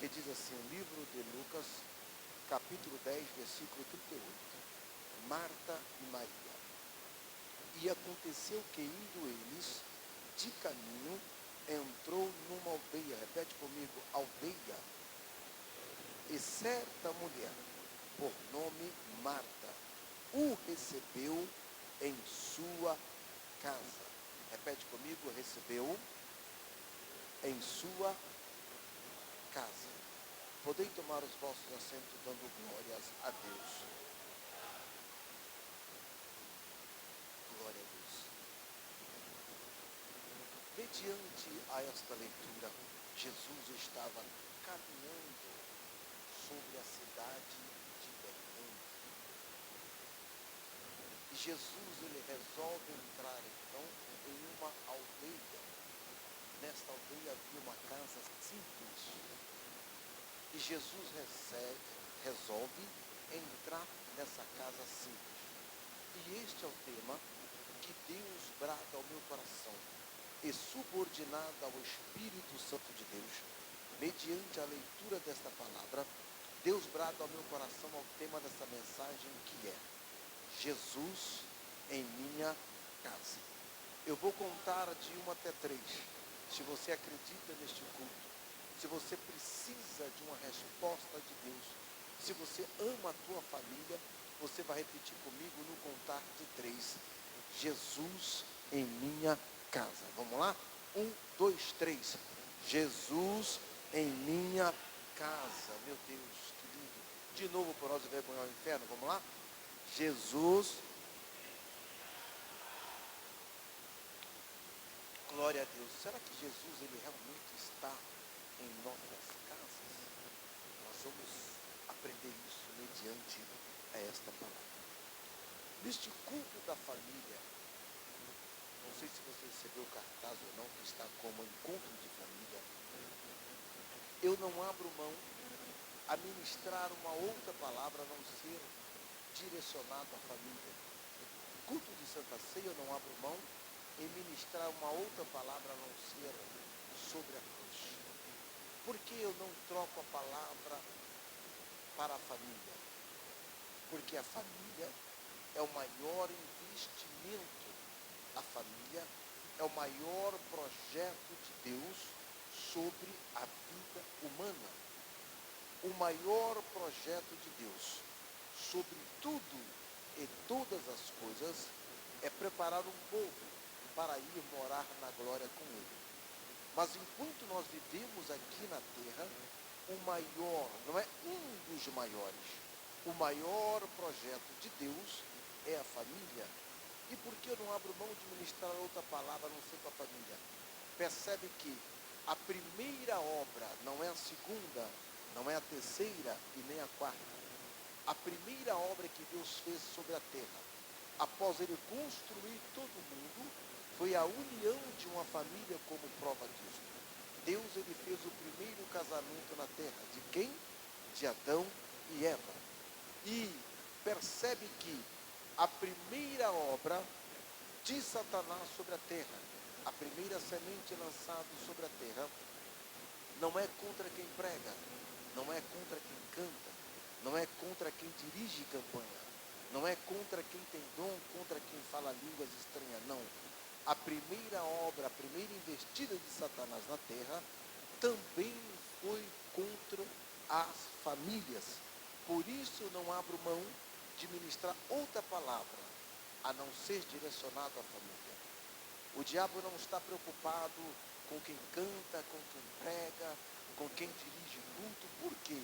que diz assim, o livro de Lucas, capítulo 10, versículo 38. Marta e Maria. E aconteceu que, indo eles de caminho, entrou numa aldeia, repete comigo, aldeia, e certa mulher, por nome Marta, o recebeu em sua casa. Repete comigo, recebeu em sua casa. Podem tomar os vossos assentos dando glórias a Deus. Glória a Deus. Mediante a esta leitura, Jesus estava caminhando sobre a cidade de Belém. E Jesus, ele resolve entrar então em uma aldeia. Nesta aldeia havia uma casa simples. E Jesus resolve entrar nessa casa simples. E este é o tema que Deus brada ao meu coração. E subordinado ao Espírito Santo de Deus, mediante a leitura desta palavra, Deus brada ao meu coração ao tema dessa mensagem, que é Jesus em minha casa. Eu vou contar de 1 até 3. Se você acredita neste culto, se você precisa de uma resposta de Deus, se você ama a tua família, você vai repetir comigo no contar de 3. Jesus em minha casa. Vamos lá? 1, 2, 3. Jesus em minha casa. Meu Deus, que lindo. De novo para nós envergonhar o inferno. Vamos lá? Jesus. Glória a Deus. Será que Jesus, ele realmente está em nossas casas? Nós vamos aprender isso mediante a esta palavra. Neste culto da família, não sei se você recebeu o cartaz ou não, que está como encontro de família. Eu não abro mão a ministrar uma outra palavra a não ser direcionado à família. Culto de Santa Ceia, eu não abro mão em ministrar uma outra palavra a não ser sobre a cruz. Por que eu não troco a palavra para a família? Porque a família é o maior investimento. A família é o maior projeto de Deus sobre a vida humana. O maior projeto de Deus sobre tudo e todas as coisas é preparar um povo para ir morar na glória com Ele. Mas enquanto nós vivemos aqui na terra, o maior, não é um dos maiores, o maior projeto de Deus é a família. E por que eu não abro mão de ministrar outra palavra a não ser para a família? Percebe que a primeira obra não é a segunda, não é a terceira e nem a quarta. A primeira obra que Deus fez sobre a terra, após Ele construir todo o mundo, foi a união de uma família como prova disso. Deus, ele fez o primeiro casamento na terra. De quem? De Adão e Eva. E percebe que a primeira obra de Satanás sobre a terra, a primeira semente lançada sobre a terra, não é contra quem prega, não é contra quem canta, não é contra quem dirige campanha, não é contra quem tem dom, contra quem fala línguas estranhas, não. A primeira obra, a primeira investida de Satanás na terra, também foi contra as famílias. Por isso eu não abro mão de ministrar outra palavra, a não ser direcionado à família. O diabo não está preocupado com quem canta, com quem prega, com quem dirige culto. Por quê?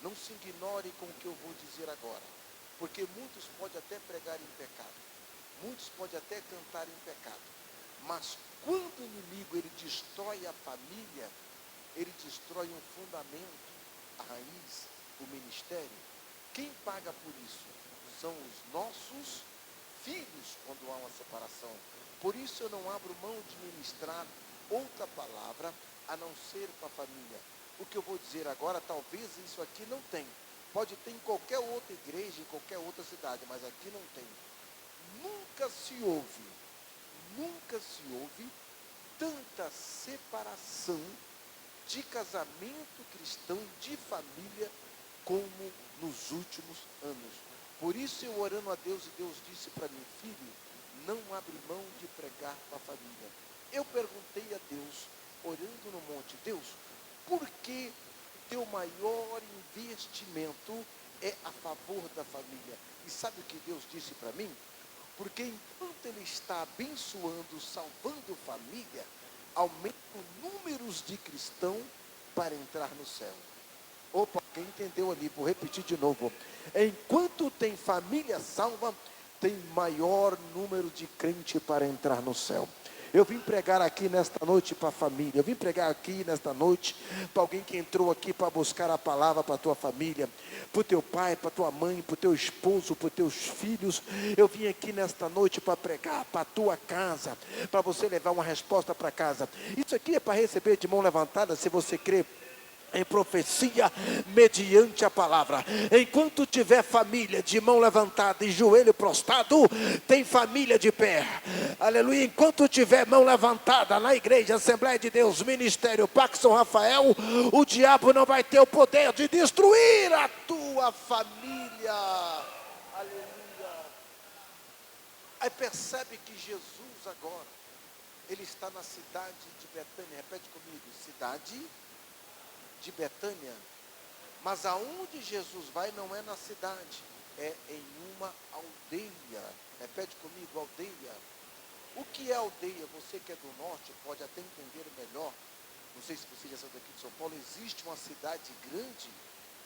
Não se ignore com o que eu vou dizer agora. Porque muitos podem até pregar em pecado, muitos podem até cantar em pecado. Mas quando o inimigo, ele destrói a família, ele destrói um fundamento, a raiz, o ministério. Quem paga por isso? São os nossos filhos quando há uma separação. Por isso eu não abro mão de ministrar outra palavra a não ser para a família. O que eu vou dizer agora, talvez isso aqui não tem. Pode ter em qualquer outra igreja, em qualquer outra cidade, mas aqui não tem. Nunca se ouve tanta separação de casamento cristão, de família, como nos últimos anos. Por isso eu orando a Deus, e Deus disse para mim: filho, não abre mão de pregar para a família. Eu perguntei a Deus, orando no monte: Deus, por que o teu maior investimento é a favor da família? E sabe o que Deus disse para mim? Porque enquanto Ele está abençoando, salvando família, aumentam números de cristãos para entrar no céu. Opa, quem entendeu ali? Vou repetir de novo. Enquanto tem família salva, tem maior número de crente para entrar no céu. Eu vim pregar aqui nesta noite para a família. Eu vim pregar aqui nesta noite para alguém que entrou aqui para buscar a palavra para a tua família, para o teu pai, para a tua mãe, para o teu esposo, para os teus filhos. Eu vim aqui nesta noite para pregar para a tua casa, para você levar uma resposta para casa. Isso aqui é para receber de mão levantada, se você crê em profecia mediante a palavra. Enquanto tiver família de mão levantada e joelho prostrado, tem família de pé. Aleluia. Enquanto tiver mão levantada na igreja, Assembleia de Deus, Ministério Parque São Rafael, o diabo não vai ter o poder de destruir a tua família. Aleluia. Aí percebe que Jesus agora, Ele está na cidade de Betânia. Repete comigo: cidade de Betânia. Mas aonde Jesus vai não é na cidade, é em uma aldeia. Repete comigo: aldeia. O que é aldeia? Você que é do norte pode até entender melhor. Não sei se você já saiu daqui de São Paulo. Existe uma cidade grande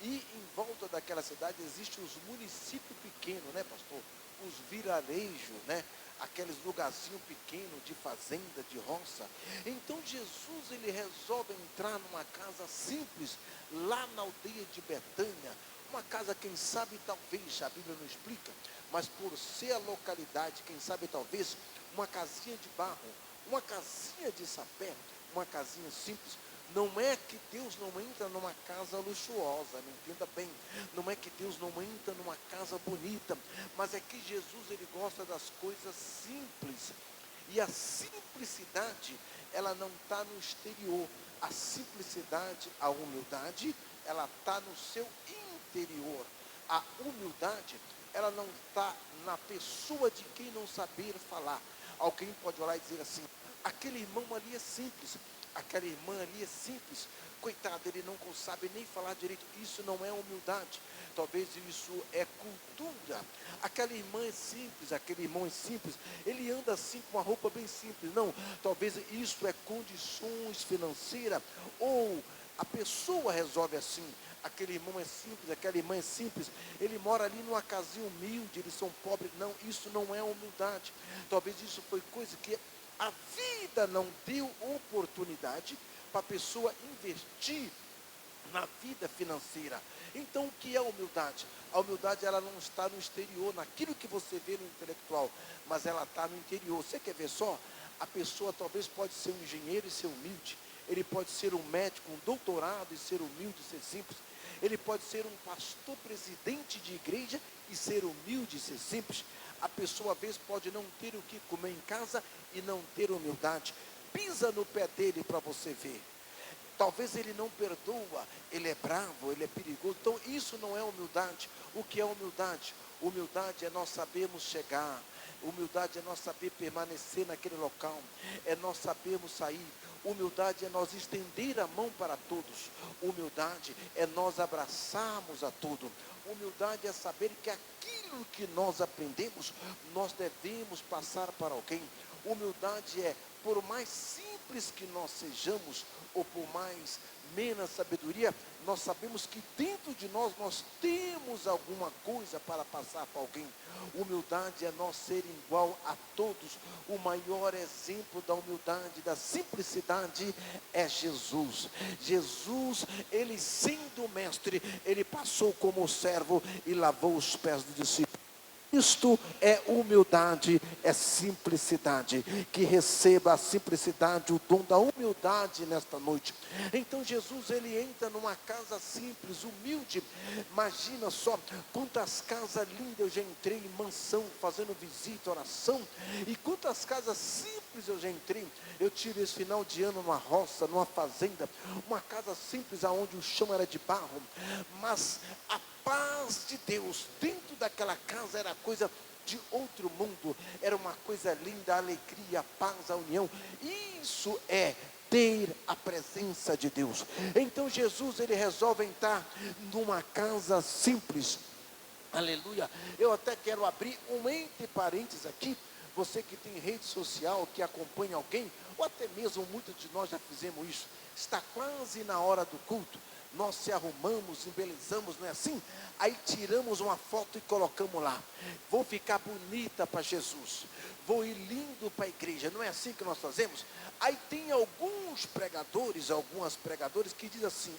e em volta daquela cidade existem os municípios pequenos, né, pastor? Os vilarejos, né? Aqueles lugarzinhos pequenos de fazenda, de roça. Então Jesus, ele resolve entrar numa casa simples, lá na aldeia de Betânia. Uma casa, quem sabe, talvez, a Bíblia não explica, mas por ser a localidade, quem sabe, talvez, uma casinha de barro, uma casinha de sapé, uma casinha simples. Não é que Deus não entra numa casa luxuosa, me entenda bem. Não é que Deus não entra numa casa bonita, mas é que Jesus, ele gosta das coisas simples. E a simplicidade, ela não está no exterior. A simplicidade, a humildade, ela está no seu interior. A humildade, ela não está na pessoa de quem não saber falar. Alguém pode olhar e dizer assim: aquele irmão ali é simples, aquela irmã ali é simples, coitado, ele não sabe nem falar direito. Isso não é humildade, talvez isso é cultura. Aquela irmã é simples, aquele irmão é simples, ele anda assim com uma roupa bem simples. Não, talvez isso é condições financeiras, ou a pessoa resolve assim. Aquele irmão é simples, aquela irmã é simples, ele mora ali numa casinha humilde, eles são pobres. Não, isso não é humildade. Talvez isso foi coisa que a vida não deu oportunidade para a pessoa investir na vida financeira. Então, o que é humildade? A humildade, ela não está no exterior, naquilo que você vê no intelectual, mas ela está no interior. Você quer ver só? A pessoa talvez pode ser um engenheiro e ser humilde. Ele pode ser um médico, um doutorado e ser humilde, ser simples. Ele pode ser um pastor presidente de igreja e ser humilde e ser simples. A pessoa às vezes pode não ter o que comer em casa e não ter humildade. Pisa no pé dele para você ver. Talvez ele não perdoa, ele é bravo, ele é perigoso. Então isso não é humildade. O que é humildade? Humildade é nós sabermos chegar. Humildade é nós saber permanecer naquele local. É nós sabermos sair. Humildade é nós estender a mão para todos. Humildade é nós abraçarmos a tudo. Humildade é saber que aquilo que nós aprendemos, nós devemos passar para alguém. Humildade é, por mais simples que nós sejamos, ou por mais menos sabedoria, nós sabemos que dentro de nós temos alguma coisa para passar para alguém. Humildade é nós ser igual a todos. O maior exemplo da humildade, da simplicidade é Jesus. Jesus, ele sendo mestre, ele passou como servo e lavou os pés do discípulo. Isto é humildade, é simplicidade. Que receba a simplicidade, o dom da humildade nesta noite. Então Jesus, ele entra numa casa simples, humilde. Imagina só quantas casas lindas eu já entrei em mansão, fazendo visita, oração. E quantas casas simples eu já entrei. Eu tive esse final de ano numa roça, numa fazenda, uma casa simples aonde o chão era de barro, mas a paz de Deus dentro daquela casa era coisa de outro mundo, era uma coisa linda, a alegria, a paz, a união. Isso é ter a presença de Deus. Então Jesus, ele resolve entrar numa casa simples. Aleluia. Eu até quero abrir um entre parênteses aqui. Você que tem rede social, que acompanha alguém, ou até mesmo muitos de nós já fizemos isso. Está quase na hora do culto, nós se arrumamos, embelezamos, não é assim? Aí tiramos uma foto e colocamos lá. Vou ficar bonita para Jesus, vou ir lindo para a igreja, não é assim que nós fazemos? Aí tem alguns pregadores, algumas pregadoras que dizem assim: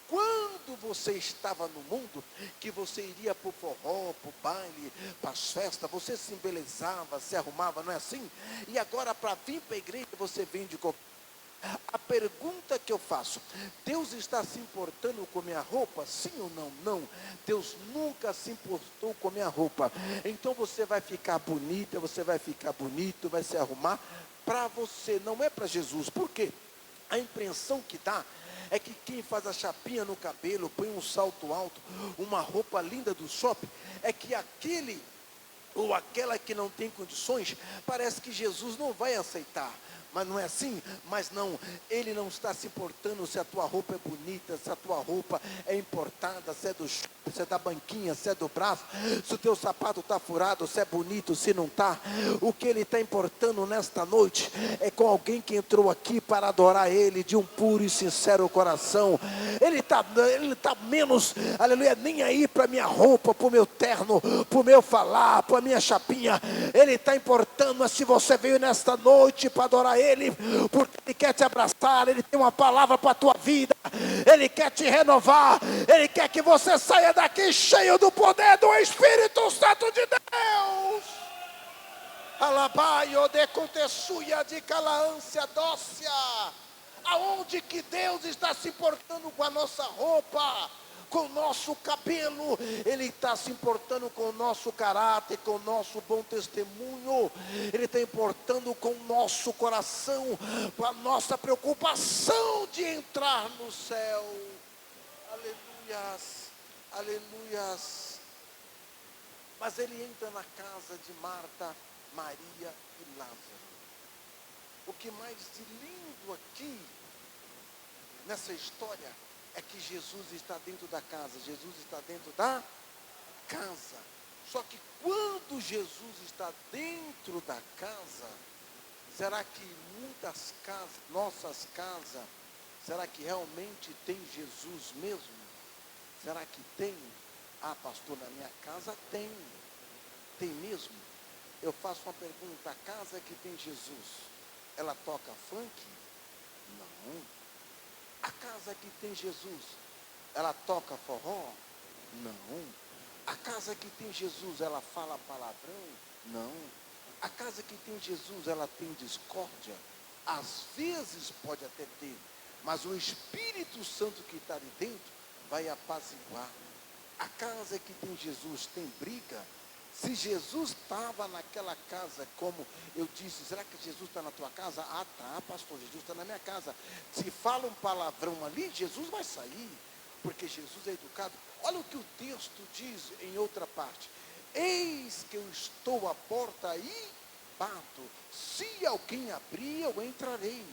quando você estava no mundo, que você iria para o forró, para o baile, para as festas, você se embelezava, se arrumava, não é assim? E agora para vir para a igreja, você vem de qualquer... A pergunta que eu faço: Deus está se importando com minha roupa? Sim ou não? Não. Deus nunca se importou com minha roupa. Então você vai ficar bonita, você vai ficar bonito, vai se arrumar para você, não é para Jesus. Por quê? A impressão que dá é que quem faz a chapinha no cabelo, põe um salto alto, uma roupa linda do shopping, é que aquele ou aquela que não tem condições, parece que Jesus não vai aceitar. Mas não é assim? Mas não, ele não está se importando se a tua roupa é bonita, se a tua roupa é importada, se é do shopping, se é da banquinha, se é do braço, se o teu sapato está furado, se é bonito, se não está. O que ele está importando nesta noite é com alguém que entrou aqui para adorar ele de um puro e sincero coração. Ele tá menos, aleluia, nem aí para minha roupa, para o meu terno, para o meu falar, para a minha chapinha. Ele está importando se você veio nesta noite para adorar ele, porque ele quer te abraçar, ele tem uma palavra para a tua vida, ele quer te renovar, ele quer que você saia daqui cheio do poder do Espírito Santo de Deus. Alabaio de contessuia de calaância dócia. Aonde que Deus está se importando com a nossa roupa, com o nosso cabelo? Ele está se importando com o nosso caráter, com o nosso bom testemunho. Ele está importando com o nosso coração, com a nossa preocupação de entrar no céu. Aleluias, aleluias. Mas ele entra na casa de Marta, Maria e Lázaro. O que mais de lindo aqui nessa história é que Jesus está dentro da casa. Jesus está dentro da casa. Só que quando Jesus está dentro da casa, será que muitas casas, nossas casas, será que realmente tem Jesus mesmo? Será que tem? Pastor, na minha casa tem. Tem mesmo? Eu faço uma pergunta: a casa que tem Jesus, ela toca funk? Não. A casa que tem Jesus, ela toca forró? Não. A casa que tem Jesus, ela fala palavrão? Não. A casa que tem Jesus, ela tem discórdia? Às vezes pode até ter, mas o Espírito Santo que está ali dentro vai apaziguar. A casa que tem Jesus tem briga? Se Jesus estava naquela casa, como eu disse, será que Jesus está na tua casa? Tá, pastor, Jesus está na minha casa. Se fala um palavrão ali, Jesus vai sair, porque Jesus é educado. Olha o que o texto diz em outra parte: eis que eu estou à porta e bato. Se alguém abrir, eu entrarei.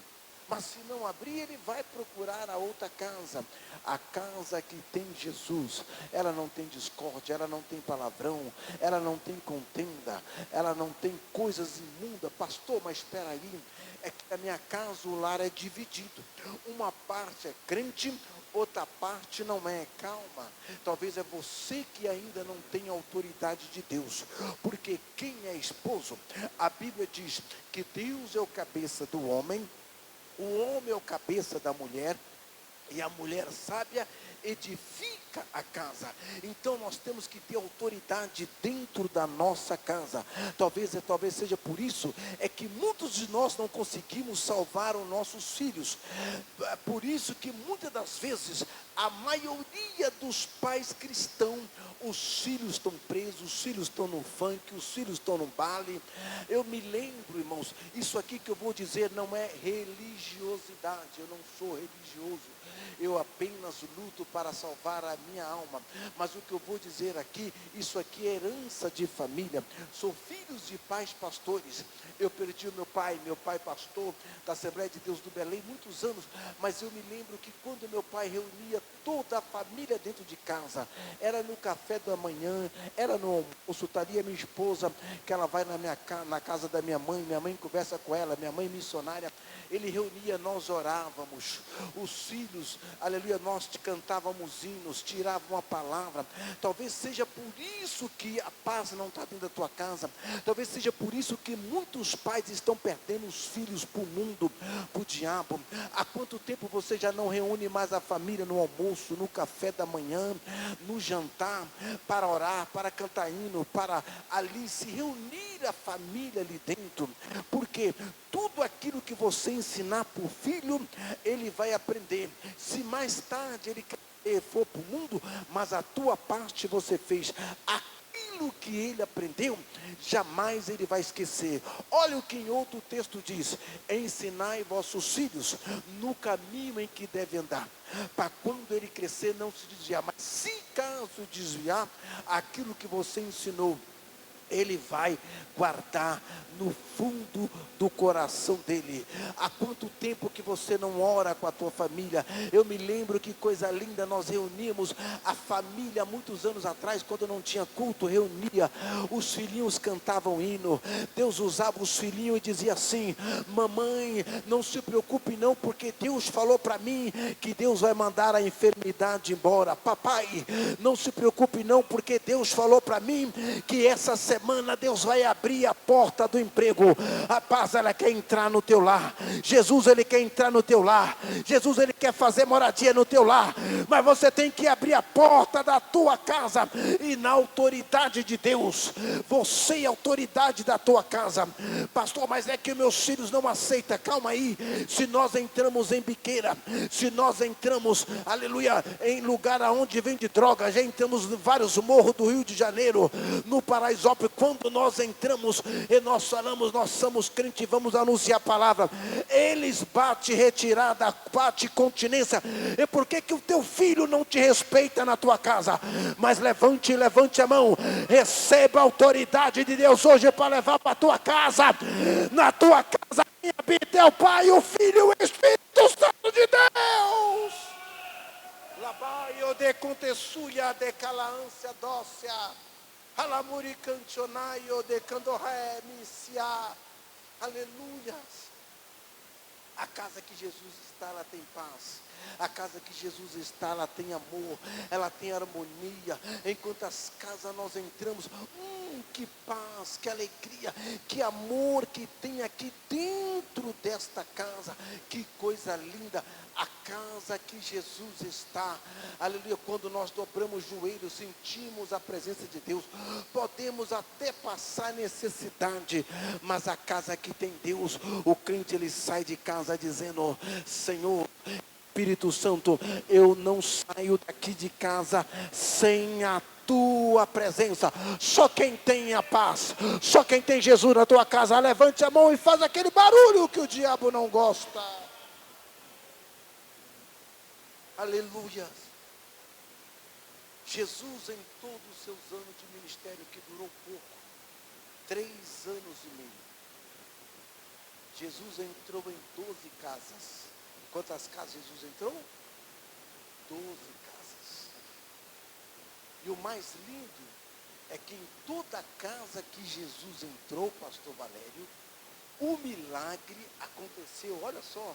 Mas se não abrir, ele vai procurar a outra casa. A casa que tem Jesus, ela não tem discórdia, ela não tem palavrão, ela não tem contenda, ela não tem coisas imundas. Pastor, mas espera aí, é que a minha casa, o lar é dividido. Uma parte é crente, outra parte não é. Calma, talvez é você que ainda não tem autoridade de Deus, porque quem é esposo, a Bíblia diz que Deus é o cabeça do homem, o homem é o cabeça da mulher, E a mulher sábia edifica a casa. Então nós temos que ter autoridade dentro da nossa casa. Talvez seja por isso é que muitos de nós não conseguimos salvar os nossos filhos. É por isso que muitas das vezes a maioria dos pais cristãos, os filhos estão presos, os filhos estão no funk, os filhos estão no baile. Eu me lembro, irmãos, isso aqui que eu vou dizer não é religiosidade, eu não sou religioso, eu apenas luto para salvar a minha alma. Mas o que eu vou dizer aqui, isso aqui é herança de família. Sou filhos de pais pastores. Eu perdi o meu pai pastor da Assembleia de Deus do Belém, muitos anos. Mas eu me lembro que quando meu pai reunia toda a família dentro de casa, era no café da manhã, era no almoço, estaria minha esposa, que ela vai na casa da minha mãe conversa com ela, minha mãe missionária. Ele reunia, nós orávamos, os filhos, aleluia, nós cantávamos hinos, tiravam a palavra. Talvez seja por isso que a paz não está dentro da tua casa. Talvez seja por isso que muitos pais estão perdendo os filhos para o mundo, para o diabo. Há quanto tempo você já não reúne mais a família no almoço, no café da manhã, no jantar, para orar, para cantar hino, para ali se reunir a família ali dentro? Porque tudo aquilo que você ensinar para o filho, ele vai aprender. Se mais tarde ele for para o mundo, mas a tua parte você fez. Aquilo que ele aprendeu, jamais ele vai esquecer. Olha o que em outro texto diz: ensinai vossos filhos no caminho em que deve andar, para quando ele crescer não se desviar. Mas se caso desviar, aquilo que você ensinou, ele vai guardar no fundo do coração dele. Há quanto tempo que você não ora com a tua família? Eu me lembro que coisa linda, nós reuníamos a família muitos anos atrás, quando não tinha culto, reunia, os filhinhos cantavam hino, Deus usava os filhinhos e dizia assim: mamãe, não se preocupe não, porque Deus falou para mim que Deus vai mandar a enfermidade embora. Papai, não se preocupe não, porque Deus falou para mim que essa semana Deus vai abrir a porta do emprego. A paz, ela quer entrar no teu lar. Jesus, ele quer entrar no teu lar. Jesus, ele quer fazer moradia no teu lar. Mas você tem que abrir a porta da tua casa, e na autoridade de Deus. Você é a autoridade da tua casa. Pastor, mas é que meus filhos não aceitam. Calma aí. Se nós entramos em biqueira, se nós entramos, aleluia, em lugar aonde vende droga, já entramos em vários morros do Rio de Janeiro, no Paraisópolis, quando nós entramos e nós falamos, nós somos crentes, vamos anunciar a palavra, eles bate retirada, bate continência. E por que que o teu filho não te respeita na tua casa? Mas levante a mão, receba a autoridade de Deus hoje para levar para a tua casa. Na tua casa habita é o Pai, o Filho e o Espírito Santo de Deus. Labaio de contessuia de calaância dócia, alamuri cancionaio de candorré misia. Aleluia. A casa que Jesus está, ela tem paz. A casa que Jesus está, ela tem amor, ela tem harmonia. Enquanto as casas nós entramos, que paz, que alegria, que amor que tem aqui dentro desta casa. Que coisa linda, a casa que Jesus está. Aleluia. Quando nós dobramos o joelho, sentimos a presença de Deus. Podemos até passar necessidade, mas a casa que tem Deus, o crente, ele sai de casa dizendo: Senhor, Espírito Santo, eu não saio daqui de casa sem a tua presença. Só quem tem a paz, só quem tem Jesus na tua casa, levante a mão e faz aquele barulho que o diabo não gosta. Aleluia. Jesus, em todos os seus anos de ministério, que durou pouco, 3 anos e meio, Jesus entrou em 12 casas. Quantas casas Jesus entrou? 12 casas. E o mais lindo é que em toda casa que Jesus entrou, pastor Valério, o milagre aconteceu. Olha só,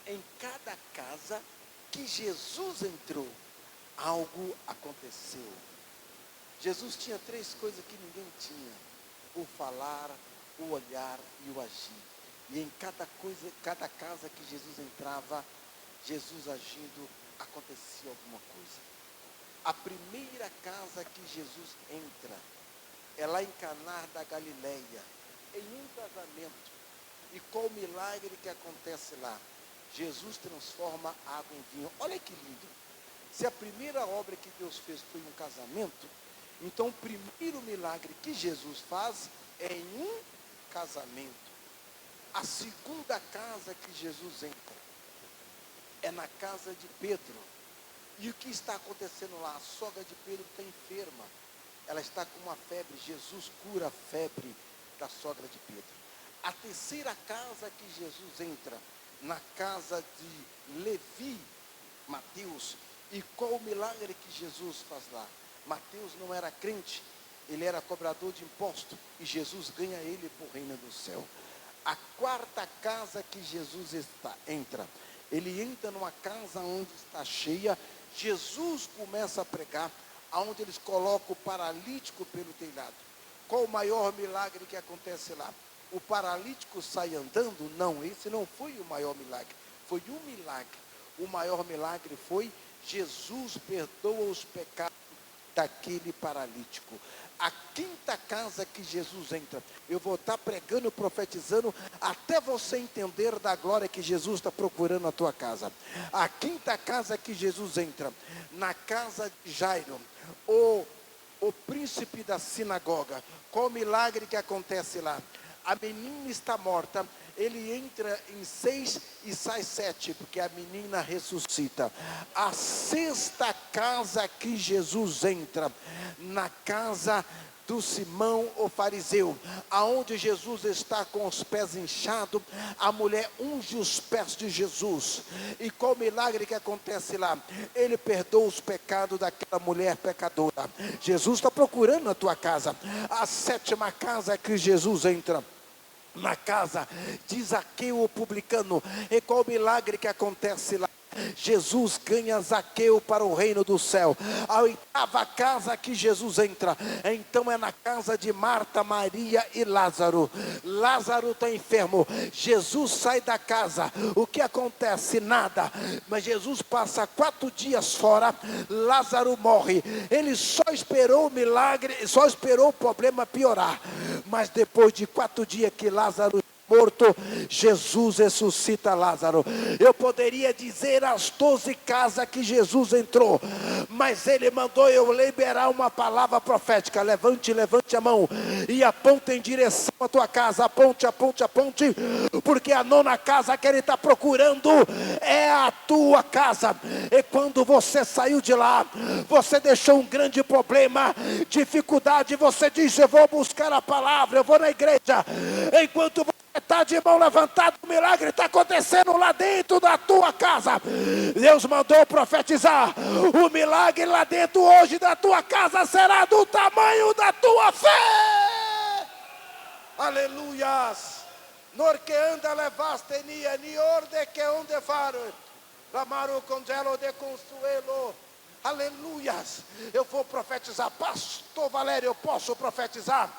em cada casa que Jesus entrou, algo aconteceu. Jesus tinha 3 coisas que ninguém tinha: o falar, o olhar e o agir. E em cada casa que Jesus entrava, Jesus agindo acontecia alguma coisa. A primeira casa que Jesus entra é lá em Caná da Galileia, em um casamento. E qual o milagre que acontece lá? Jesus transforma água em vinho. Olha que lindo. Se a primeira obra que Deus fez foi um casamento, então o primeiro milagre que Jesus faz é em um casamento. A segunda casa que Jesus entra é na casa de Pedro. E o que está acontecendo lá? A sogra de Pedro está enferma. Ela está com uma febre. Jesus cura a febre da sogra de Pedro. A terceira casa que Jesus entra, na casa de Levi, Mateus. E qual o milagre que Jesus faz lá? Mateus não era crente, ele era cobrador de imposto, e Jesus ganha ele para o reino do céu. A quarta casa que Jesus entra, ele entra numa casa onde está cheia. Jesus começa a pregar, aonde eles colocam o paralítico pelo telhado. Qual o maior milagre que acontece lá? O paralítico sai andando? Não, esse não foi o maior milagre, foi um milagre. O maior milagre foi Jesus perdoa os pecados daquele paralítico. A quinta casa que Jesus entra, eu vou estar pregando, profetizando, até você entender da glória que Jesus está procurando na tua casa. A quinta casa que Jesus entra, na casa de Jairo, o príncipe da sinagoga. Qual o milagre que acontece lá? A menina está morta, ele entra em 6 e sai 7, porque a menina ressuscita. A sexta casa que Jesus entra, na casa do Simão o fariseu, aonde Jesus está com os pés inchados, a mulher unge os pés de Jesus. E qual milagre que acontece lá? Ele perdoa os pecados daquela mulher pecadora. Jesus está procurando na tua casa. A sétima casa que Jesus entra, na casa de Zaqueu o publicano. E qual o milagre que acontece lá? Jesus ganha Zaqueu para o reino do céu. A oitava casa que Jesus entra, então é na casa de Marta, Maria e Lázaro. Lázaro está enfermo, Jesus sai da casa. O que acontece? Nada. Mas Jesus passa 4 dias fora, Lázaro morre. Ele só esperou o milagre, só esperou o problema piorar. Mas depois de 4 dias que Lázaro morto, Jesus ressuscita Lázaro. Eu poderia dizer as 12 casas que Jesus entrou, mas ele mandou eu liberar uma palavra profética. Levante a mão e aponte em direção à tua casa. Aponte, porque a nona casa que ele está procurando é a tua casa. E quando você saiu de lá, você deixou um grande problema, dificuldade, você disse: eu vou buscar a palavra, eu vou na igreja. Enquanto você está de mão levantada, o milagre está acontecendo lá dentro da tua casa. Deus mandou profetizar: o milagre lá dentro hoje da tua casa será do tamanho da tua fé. Aleluias. Norque anda levaste ni orde que onde faro Ramaro congelo de consuelo. Aleluias. Eu vou profetizar. Pastor Valério, eu posso profetizar?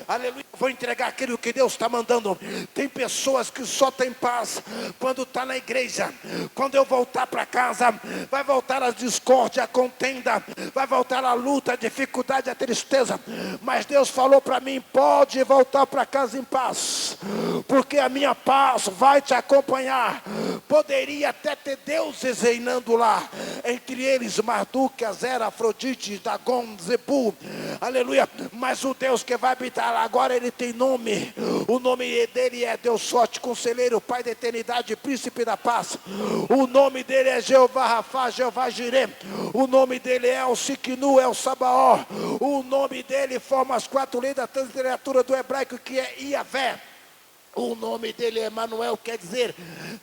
Aleluia. Vou entregar aquilo que Deus está mandando. Tem pessoas que só tem paz quando está na igreja. Quando eu voltar para casa, vai voltar a discórdia, a contenda, vai voltar a luta, a dificuldade, a tristeza. Mas Deus falou para mim: pode voltar para casa em paz, porque a minha paz vai te acompanhar. Poderia até ter deuses reinando lá, entre eles Marduk, Azera, Afrodite, Dagon, Zebu, aleluia. Mas o Deus que vai habitar lá agora, ele tem nome. O nome dele é Deus Forte, Conselheiro, Pai da Eternidade, Príncipe da Paz. O nome dele é Jeová Rafá, Jeová Jirê. O nome dele é o Siquinu, é o Sabaó. O nome dele forma as 4 letras da literatura do hebraico, que é Iavé. O nome dele é Emanuel, quer dizer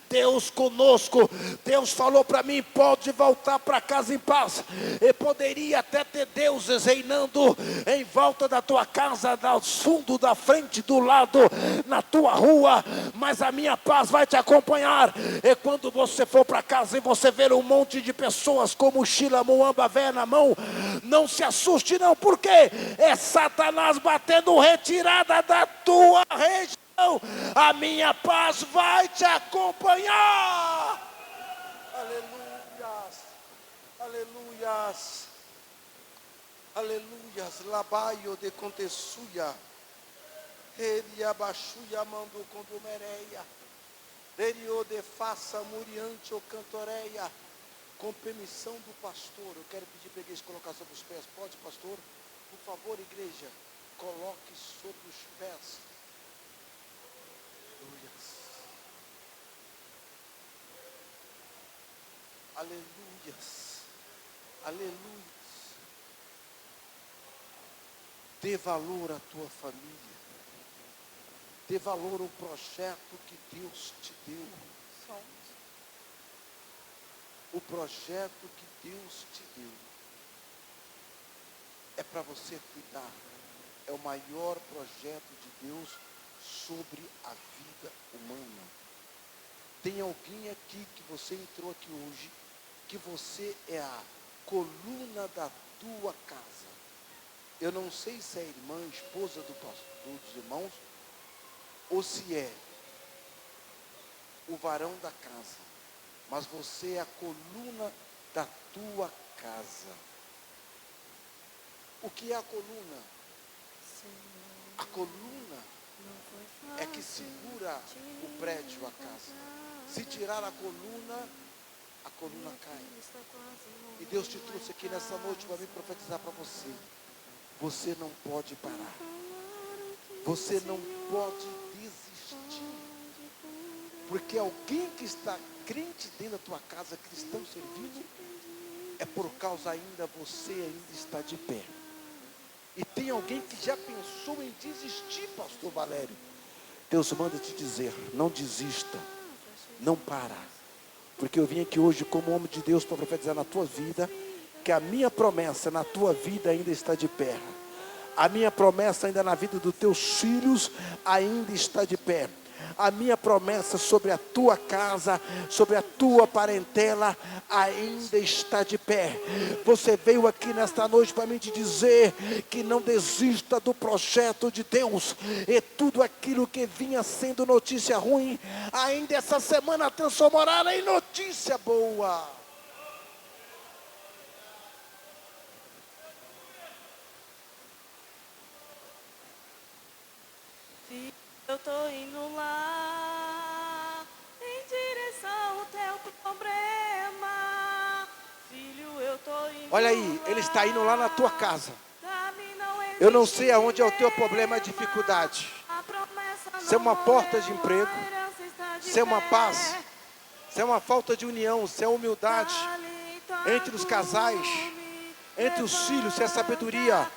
Deus conosco. Deus falou para mim: pode voltar para casa em paz. E poderia até ter deuses reinando em volta da tua casa, do fundo, da frente, do lado, na tua rua, mas a minha paz vai te acompanhar. E quando você for para casa e você ver um monte de pessoas com mochila Muamba véia na mão, não se assuste não, porque é Satanás batendo retirada da tua região. A minha paz vai te acompanhar. Aleluia. Aleluias. Aleluias. Labaio de contessuia. Ele abaixuia mando condomereia. Derio de faça muriante o cantoreia. Com permissão do pastor, eu quero pedir para a igreja colocar sobre os pés. Pode, pastor? Por favor, igreja, coloque sobre os pés. Aleluias. Aleluias. Dê valor à tua família. Dê valor ao projeto que Deus te deu. O projeto que Deus te deu é para você cuidar. É o maior projeto de Deus sobre a vida humana. Tem alguém aqui que você entrou aqui hoje, que você é a coluna da tua casa. Eu não sei se é irmã, esposa dos irmãos, ou se é o varão da casa. Mas você é a coluna da tua casa. O que é a coluna? A coluna é que segura o prédio, a casa. Se tirar a coluna cai. E Deus te trouxe aqui nessa noite para me profetizar para você. Você não pode parar. Você não pode desistir. Porque alguém que está crente dentro da tua casa, cristão servindo, é por causa ainda você ainda está de pé. E tem alguém que já pensou em desistir, pastor Valério. Deus manda te dizer, não desista, não para. Porque eu vim aqui hoje como homem de Deus para profetizar na tua vida, que a minha promessa na tua vida ainda está de pé. A minha promessa ainda na vida dos teus filhos ainda está de pé. A minha promessa sobre a tua casa, sobre a tua parentela, ainda está de pé. Você veio aqui nesta noite para mim te dizer que não desista do projeto de Deus. E tudo aquilo que vinha sendo notícia ruim, ainda essa semana transformará em notícia boa. Eu estou indo lá, em direção ao teu problema. Filho, eu estou indo. Olha aí, ele está indo lá na tua casa. Eu não sei aonde é o teu problema, a dificuldade. Se é uma porta de emprego, se é uma paz, se é uma falta de união, se é humildade entre os casais, entre os filhos, se é sabedoria.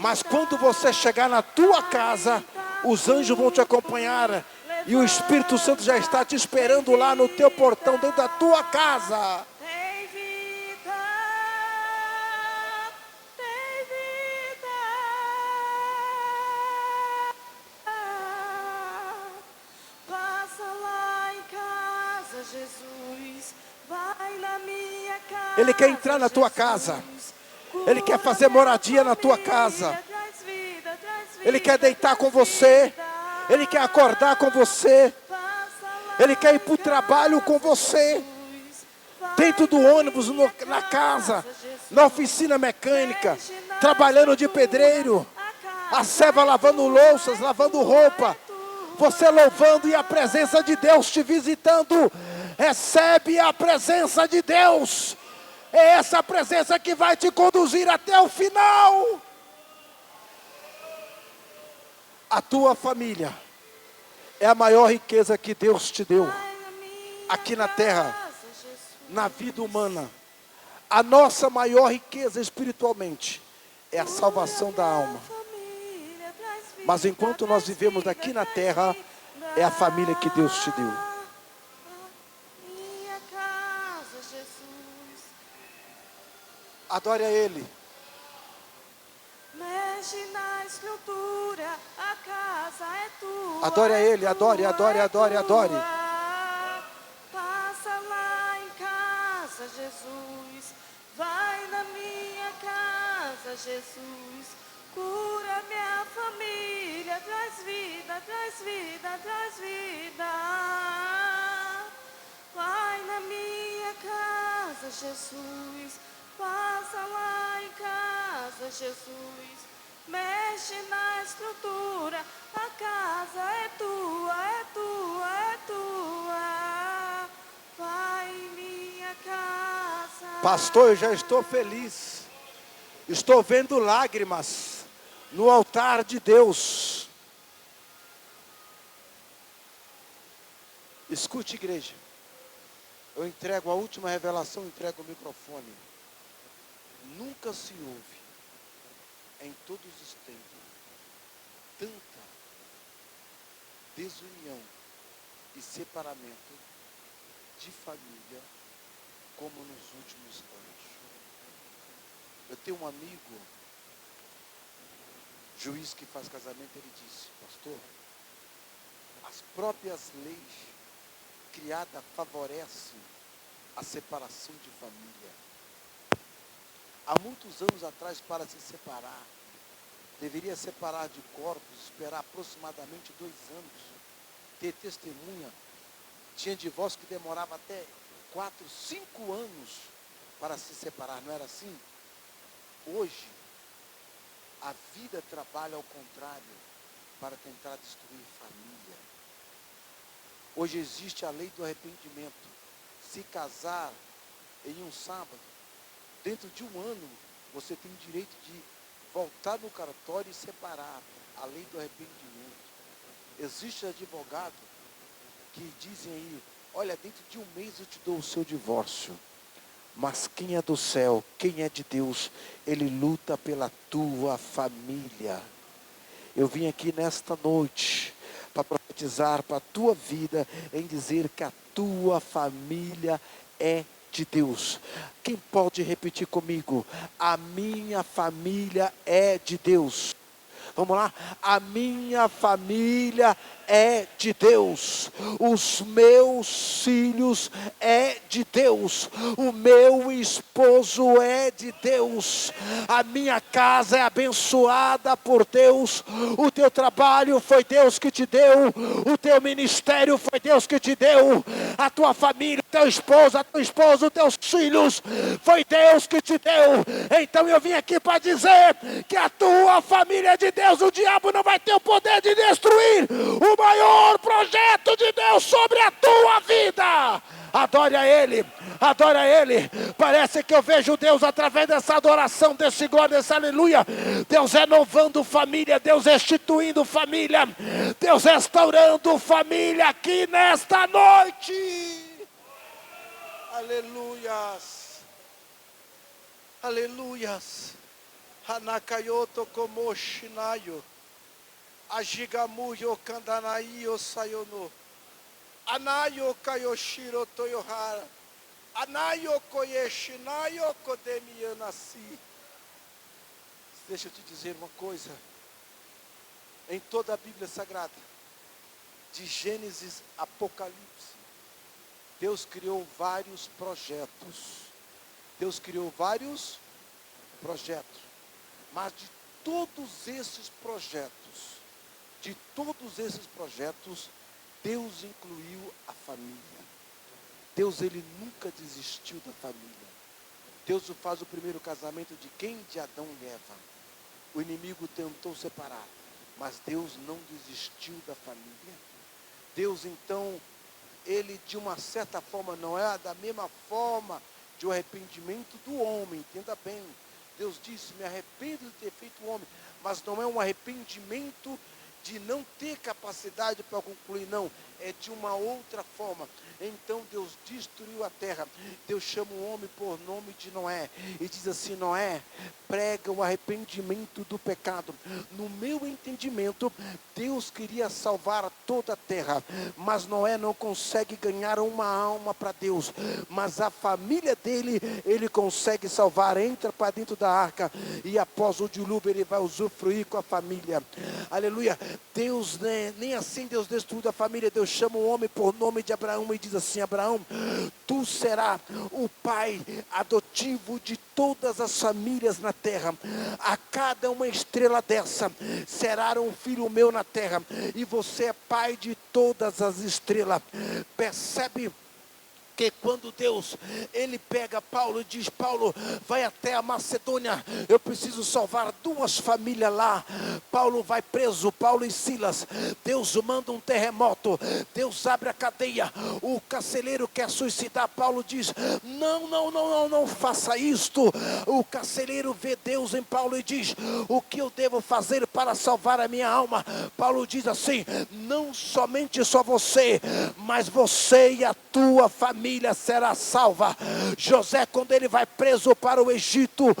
Mas quando você chegar na tua casa, os anjos vão te acompanhar e o Espírito Santo já está te esperando lá no teu portão, dentro da tua casa. Tem vida, tem vida. Passa lá em casa, Jesus. Vai na minha casa. Ele quer entrar na tua casa. Ele quer fazer moradia na tua casa. Ele quer deitar com você. Ele quer acordar com você. Ele quer ir para o trabalho com você. Dentro do ônibus, na casa, na oficina mecânica, trabalhando de pedreiro, a serva lavando louças, lavando roupa, você louvando e a presença de Deus te visitando. Recebe a presença de Deus. É essa presença que vai te conduzir até o final. A tua família é a maior riqueza que Deus te deu aqui na terra, na vida humana. A nossa maior riqueza espiritualmente é a salvação da alma. Mas enquanto nós vivemos aqui na terra, é a família que Deus te deu. Adore a Ele. Mexe na estrutura, a casa é tua. Adore a Ele, adore, adore, adore, adore. Passa lá em casa, Jesus. Vai na minha casa, Jesus. Cura minha família, traz vida, traz vida, traz vida. Vai na minha casa. casa, Jesus. Passa lá em casa, Jesus. Mexe na estrutura. A casa é tua, é tua, é tua. Vai em minha casa. Pastor, eu já estou feliz. Estou vendo lágrimas no altar de Deus. Escute, igreja. Eu entrego a última revelação, entrego o microfone. Nunca se ouve, em todos os tempos, tanta desunião e separamento de família como nos últimos anos. Eu tenho um amigo, juiz que faz casamento, ele disse: pastor, as próprias leis criadas favorecem a separação de família. Há muitos anos atrás, para se separar, deveria separar de corpos, esperar aproximadamente 2 anos, ter testemunha. Tinha divórcio que demorava até 4, 5 anos para se separar, não era assim? Hoje, a vida trabalha ao contrário, para tentar destruir família. Hoje existe a lei do arrependimento. Se casar em um sábado, dentro de 1 ano, você tem o direito de voltar no cartório e separar. A lei do arrependimento. Existe advogado que dizem aí: olha, dentro de 1 mês eu te dou o seu divórcio. Mas quem é do céu, quem é de Deus, ele luta pela tua família. Eu vim aqui nesta noite para profetizar para a tua vida, em dizer que a tua família é de Deus. Quem pode repetir comigo? A minha família é de Deus. Vamos lá? A minha família é de Deus. Os meus filhos é de Deus. O meu esposo é de Deus. A minha casa é abençoada por Deus. O teu trabalho foi Deus que te deu. O teu ministério foi Deus que te deu. A tua família, teu esposo, a tua esposa, os teus filhos, foi Deus que te deu. Então eu vim aqui para dizer que a tua família é de Deus. O diabo não vai ter o poder de destruir o maior projeto de Deus sobre a tua vida. Adore a Ele, adore a Ele. Parece que eu vejo Deus através dessa adoração, desse glória, desse aleluia. Deus renovando família, Deus restituindo família, Deus restaurando família aqui nesta noite. Aleluias, aleluias. Hanakayoto como shinayo, ajigamuyo kandanaio sayono, anayo kayoshiro toyohara, anayo koyeshinayo kodemiyanasi. Deixa eu te dizer uma coisa. Em toda a Bíblia Sagrada, de Gênesis a Apocalipse, Deus criou vários projetos. Deus criou vários projetos. Mas de todos esses projetos, Deus incluiu a família. Deus, ele nunca desistiu da família. Deus faz o primeiro casamento de quem? De Adão e Eva. O inimigo tentou separar, mas Deus não desistiu da família. Deus, então, ele de uma certa forma, não é da mesma forma de o arrependimento do homem, entenda bem. Deus disse: me arrependo de ter feito o homem, mas não é um arrependimento de não ter capacidade para concluir, não, é de uma outra forma. Então Deus destruiu a terra. Deus chama o homem por nome de Noé e diz assim: Noé, prega o arrependimento do pecado. No meu entendimento, Deus queria salvar toda a terra, mas Noé não consegue ganhar uma alma para Deus, mas a família dele, ele consegue salvar. Entra para dentro da arca e após o dilúvio ele vai usufruir com a família. Aleluia. Deus, nem assim Deus destruiu a família. Deus chama o homem por nome de Abraão e diz assim: Abraão, tu serás o pai adotivo de todas as famílias na terra. A cada uma estrela dessa será um filho meu na terra, e você é pai de todas as estrelas. Percebe Porque quando Deus, ele pega Paulo e diz: Paulo, vai até a Macedônia, eu preciso salvar 2 famílias lá. Paulo vai preso, Paulo e Silas. Deus manda um terremoto, Deus abre a cadeia, o carcereiro quer suicidar. Paulo diz: não faça isto. O carcereiro vê Deus em Paulo e diz: o que eu devo fazer para salvar a minha alma? Paulo diz assim: não somente só você, mas você e a tua família será salva. José, quando ele vai preso para o Egito,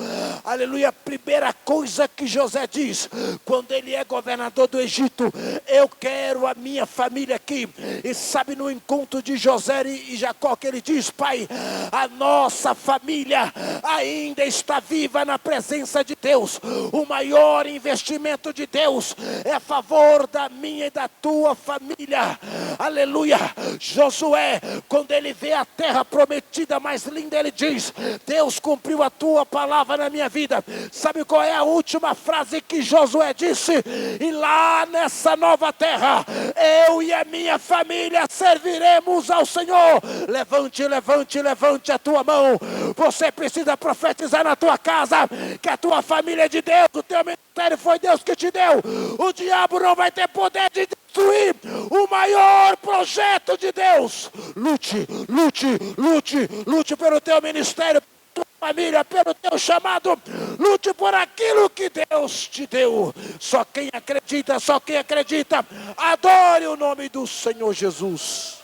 aleluia, a primeira coisa que José diz, quando ele é governador do Egito: eu quero a minha família aqui. E sabe, no encontro de José e Jacó, que ele diz: pai, a nossa família ainda está viva na presença de Deus. O maior investimento de Deus é a favor da minha e da tua família. Aleluia. Josué, quando ele vê a terra prometida mais linda, ele diz: Deus cumpriu a tua palavra na minha vida. Sabe qual é a última frase que Josué disse? E lá nessa nova terra, eu e a minha família serviremos ao Senhor. Levante a tua mão. Você precisa profetizar na tua casa que a tua família é de Deus. O teu ministério foi Deus que te deu. O diabo não vai ter poder de destruir o maior projeto de Deus. Lute pelo teu ministério, pela tua família, pelo teu chamado. Lute por aquilo que Deus te deu. Só quem acredita, adore o nome do Senhor Jesus.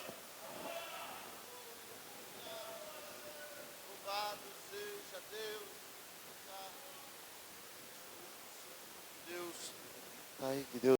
Deus, Pai, que Deus